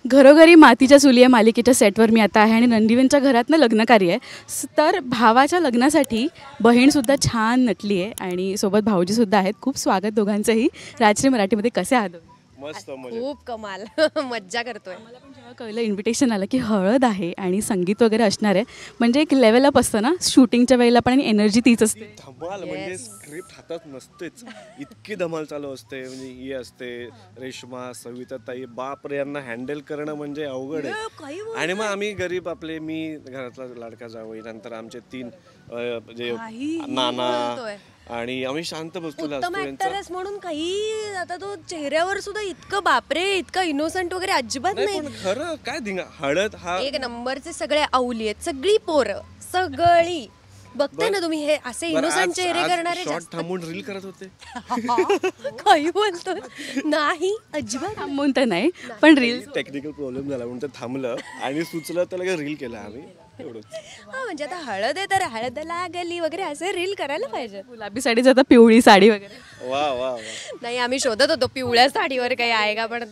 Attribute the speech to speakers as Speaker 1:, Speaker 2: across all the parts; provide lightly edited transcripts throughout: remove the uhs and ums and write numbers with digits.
Speaker 1: घरोघरी मातीच्या चुली या मालिकेच्या सेटवर मी आता आहे आणि रणदिवेंच्या घरातनं लग्नकार्य आहे. तर भावाच्या लग्नासाठी बहीणसुद्धा छान नटली आहे आणि सोबत भाऊजीसुद्धा आहेत. खूप स्वागत दोघांचंही. राजश्री मराठीमध्ये कसे आहात?
Speaker 2: मस्त
Speaker 3: खूप कमाल मज्जा करतोय.
Speaker 1: मला पण जेव्हा कळलं इन्व्हिटेशन आलं की हळद आहे आणि संगीत वगैरे असणार आहे, म्हणजे एक लेवल अप असतं ना शूटिंगच्या वेळेला पण, आणि एनर्जी तीच असते.
Speaker 2: धमाल म्हणजे स्क्रिप्ट हातात नसतेच, इतकी धमाल चालू असते. म्हणजे ही असते रेश्मा, सविता ताई, बाप रे, यांना हँडल करणं म्हणजे अवघड आहे. आणि मग आम्ही गरीब आपले, मी घरातला लाडका जावई, नंतर आमचे 3 म्हणजे नाना, आणि आम्ही शांत बसलेलो
Speaker 3: उत्तम
Speaker 2: असतो.
Speaker 3: ऍक्टरेस म्हणून काही आता तो चेहऱ्यावर सुद्धा इतकं बापरे, इतकं इनोसंट वगैरे अजिबात नाही.
Speaker 2: पण खरं काय धिंगा, हळद हा
Speaker 3: एक नंबरचे सगळे अवली आहेत, सगळी पोरं सगळी. बघताय ना तुम्ही, हे असे इनोसंट चेहरे करणारे
Speaker 2: शॉर्ट थांबून रील करत होते.
Speaker 3: काही बोलतो नाही, अजिबात
Speaker 1: थांबून तर नाही, पण रील्स
Speaker 2: टेक्निकल प्रॉब्लेम झाला म्हणून ते थांबलं आणि सुचलं तर लगेच रील केलं आम्ही, एवढंच.
Speaker 3: हा, म्हणजे आता हळद आहे तर हळद लागली वगैरे असे रील करायला पाहिजे.
Speaker 1: गुलाबी साडीच आता पिवळी साडी वगैरे.
Speaker 2: वा वा वा.
Speaker 3: नाही, आम्ही शोधत होतो पिवळ्या साडीवर काही आहे का, पण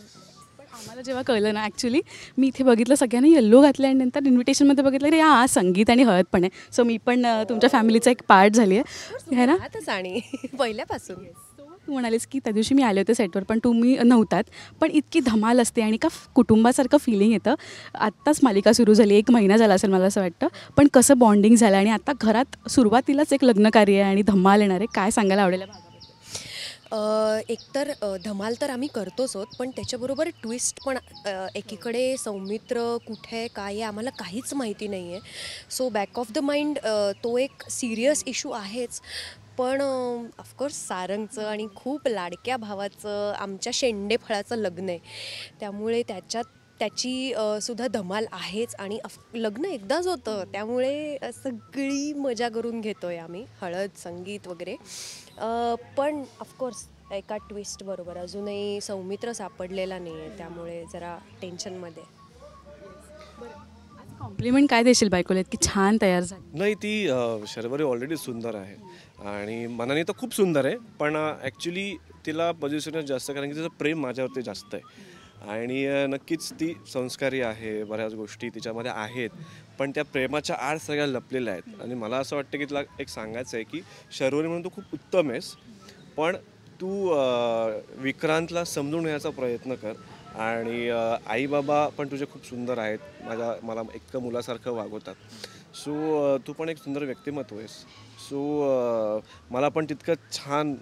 Speaker 1: आम्हाला जेव्हा कळलं ना, ॲक्च्युली मी इथे बघितलं सगळ्यांनी येल्लो घातलं आणि नंतर इन्व्हिटेशनमध्ये बघितलं की हा संगीत आणि हळद पण आहे. सो मी पण तुमच्या फॅमिलीचा एक पार्ट झाली आहे ना.
Speaker 3: आताच आणि पहिल्यापासून
Speaker 1: तू म्हणालीस की त्या दिवशी मी आले होते सेटवर पण तुम्ही नव्हतात, पण इतकी धमाल असते आणि का कुटुंबासारखं फिलिंग येतं. आत्ताच मालिका सुरू झाली, 1 महिना झाला असेल मला असं वाटतं, पण कसं बॉन्डिंग झालं आणि आता घरात सुरुवातीलाच एक लग्नकार्य आहे आणि धमाल येणार आहे. काय सांगायला आवडेल?
Speaker 3: एकतर धमाल तर आम्ही करतोच आहोत, पण त्याच्याबरोबर ट्विस्ट पण. एकीकडे सौमित्र कुठे आहे, काय आहे, आम्हाला काहीच माहिती नाही आहे. So back of the mind तो एक सिरियस इश्यू आहेच, पण ऑफकोर्स सारंगचं आणि खूप लाडक्या भावाचं, आमच्या शेंडेफळाचं लग्न आहे, त्यामुळे त्याची सुद्धा धमाल आहेच. आणि लग्न एकदाच होतं, त्यामुळे सगळी मजा करून घेतो आहे आम्ही, हळद, संगीत वगैरे. पण ऑफकोर्स एका ट्विस्ट बरोबर अजूनही सौमित्र सापडलेला नाही आहे, त्यामुळे जरा टेन्शनमध्ये.
Speaker 1: कॉम्प्लिमेंट काय देशील बायकोला की छान तयार झाली?
Speaker 2: नाही, ती शर्वरी ऑलरेडी सुंदर आहे आणि मनाने तर खूप सुंदर आहे, पण ॲक्च्युली तिला पोझिशनच जास्त, कारण की तिचं प्रेम माझ्यावरती जास्त आहे. आणि नक्कीच ती संस्कारी आहे, बऱ्याच गोष्टी तिच्यामध्ये आहेत, पण त्या प्रेमाच्या आड सगळ्या लपलेल्या आहेत. आणि मला असं वाटतं की तुला एक सांगायचं आहे की शर्वरी म्हणून तू खूप उत्तम आहेस, पण तू विक्रांतला समजून घेण्याचा प्रयत्न कर. आणि आई बाबा पण तुझे खूप सुंदर आहेत, मला इतकं मुलासारखं वागवतात. सो तू पण एक सुंदर व्यक्तिमत्व आहेस. सो मला पण तितकं छान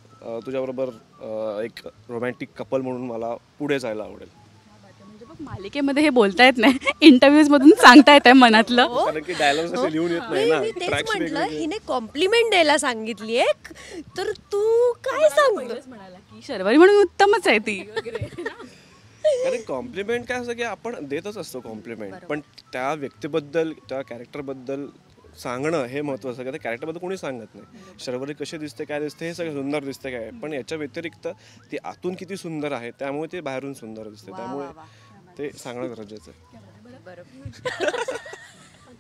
Speaker 2: तुझ्याबरोबर एक रोमॅन्टिक कपल म्हणून मला पुढे जायला आवडेल.
Speaker 1: मालिकेमध्ये हे बोलता येत नाही, इंटरव्ह्यूज मधून सांगता येत आहे मनातलं,
Speaker 2: कारण की डायलॉग्स असे लिहून येत नाही ना.
Speaker 3: मी तेच म्हटलं, हिने कॉम्प्लिमेंट द्यायला सांगितली आहे, तर तू काय सांगतोस?
Speaker 1: म्हणाला की शर्वरी म्हणून उत्तमच आहे ती.
Speaker 2: कारण कॉम्प्लिमेंट काय असं की आपण देतच असतो कॉम्प्लिमेंट, पण त्या व्यक्तीबद्दल, त्या कॅरेक्टरबद्दल सांगणं हे महत्त्वाचं. का त्या कॅरेक्टरबद्दल कोणी सांगत नाही. शर्वरी कशी दिसते, काय दिसते, हे सगळं सुंदर दिसते काय, पण याच्या व्यतिरिक्त ती आतून किती सुंदर आहे, त्यामुळे ती बाहेरून सुंदर दिसते, त्यामुळे ते सांगणं गरजेचं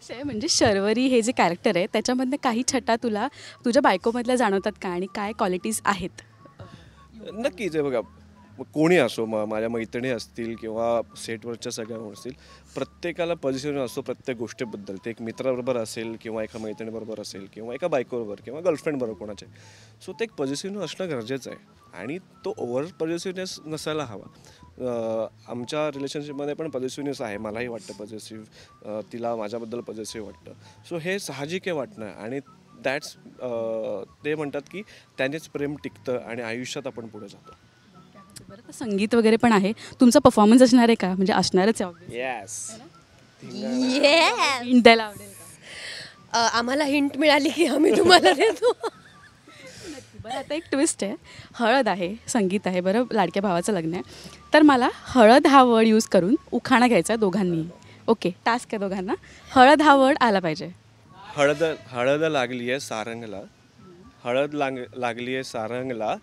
Speaker 2: आहे.
Speaker 1: म्हणजे शर्वरी हे जे कॅरेक्टर आहे त्याच्यामधनं काही छटा तुला तुझ्या बायकोमधल्या जाणवतात का, आणि काय क्वालिटीज आहेत?
Speaker 2: नक्कीच आहे बघा, कोणी असो, माझ्या मैत्रिणी असतील किंवा सेटवरच्या सगळ्या असतील, प्रत्येकाला पोझिशन असतो प्रत्येक गोष्टीबद्दल. ते एक मित्राबरोबर असेल किंवा एका मैत्रिणीबरोबर असेल किंवा एका बायकोबरोबर किंवा गर्लफ्रेंडबरोबर कोणाचे. सो ते एक पॉझिटिव्ह असणं गरजेचं आहे आणि तो ओव्हर पॉझिटिव्हनेस नसायला हवा. आमच्या रिलेशनशिपमध्ये पण पॉझिटिव्हनेस आहे, मलाही वाटतं पॉझिटिव्ह, तिला माझ्याबद्दल पॉझिटिव्ह वाटतं. सो हे साहजिक आहे वाटणं, आणि दॅट्स ते म्हणतात की त्यानेच प्रेम टिकतं आणि आयुष्यात आपण पुढे जातो.
Speaker 1: बरं, तर संगीत वगैरे पण आहे, तुमचा परफॉर्मन्स असणार आहे का? म्हणजे असणारच आहे.
Speaker 2: येस,
Speaker 1: हिंट द्यायला आवडेल का?
Speaker 3: आम्हाला हिंट मिळाली की आम्ही तुम्हाला देतो.
Speaker 1: बरं, आता एक ट्विस्ट आहे, हळद आहे, संगीत आहे, बरं लाडक्या भावाचं लग्न आहे, तर मला हळद हा वर्ड यूज करून उखाणा घ्यायचा आहे दोघांनी. ओके, टास्क आहे दोघांना. हळद हा वर्ड आला पाहिजे.
Speaker 2: हळद लागली आहे सारंगला, हळद लागली आहे सारंगला,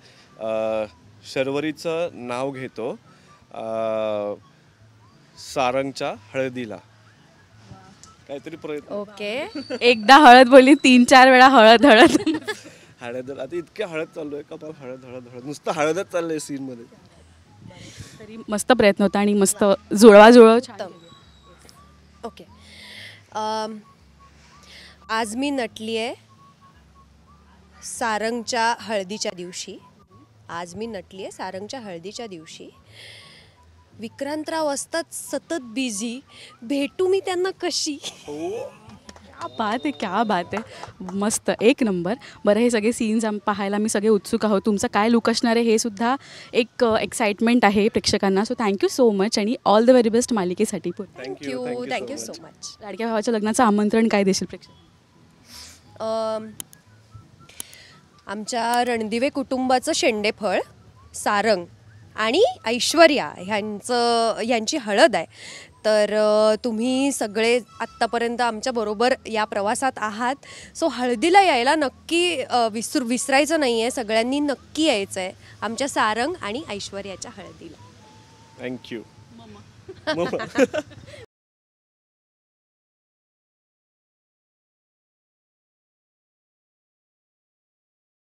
Speaker 2: शर्वरीचं नाव घेतो सारंगच्या हळदीला. काहीतरी प्रयत्न.
Speaker 3: ओके,
Speaker 1: एकदा हळद बोलली, 3-4 वेळा हळद हळद.
Speaker 2: हळद, आता इतके हळद चालू आहे, कपाल हळद हळद हळद, नुसतं हळदच चाललंय सीन मध्ये.
Speaker 1: तरी मस्त प्रयत्न होता आणि मस्त जुळवाजुळव छान
Speaker 3: उत्तम. ओके. आज मी नटली आहे सारंगच्या हळदीच्या दिवशी. आज मी नटली आहे सारंगच्या हळदीच्या दिवशी. विक्रांतराव असतात सतत बिझी, भेटू मी त्यांना कशी.
Speaker 1: क्या बात आहे, क्या बात आहे. मस्त, एक नंबर. बरं, हे सगळे सीन्स पाहायला मी सगळे उत्सुक आहोत. तुमचं काय लुक असणार आहे हे सुद्धा एक एक्साइटमेंट आहे प्रेक्षकांना. सो थँक्यू सो मच आणि ऑल द व्हेरी बेस्ट मालिकेसाठी.
Speaker 3: Thank you so much.
Speaker 1: लाडक्या भावाच्या लग्नाचं आमंत्रण काय देशील प्रेक्षक?
Speaker 3: आमच्या रणदिवे कुटुंबाचं शेंडेफळ सारंग आणि ऐश्वर्या यांची हळद आहे. तर तुम्ही सगळे आत्तापर्यंत आमच्याबरोबर या प्रवासात आहात. सो हळदीला यायला नक्की विसरायचं नाही आहे. सगळ्यांनी नक्की यायचं आहे आमच्या सारंग आणि ऐश्वर्याच्या हळदीला.
Speaker 2: थँक्यू.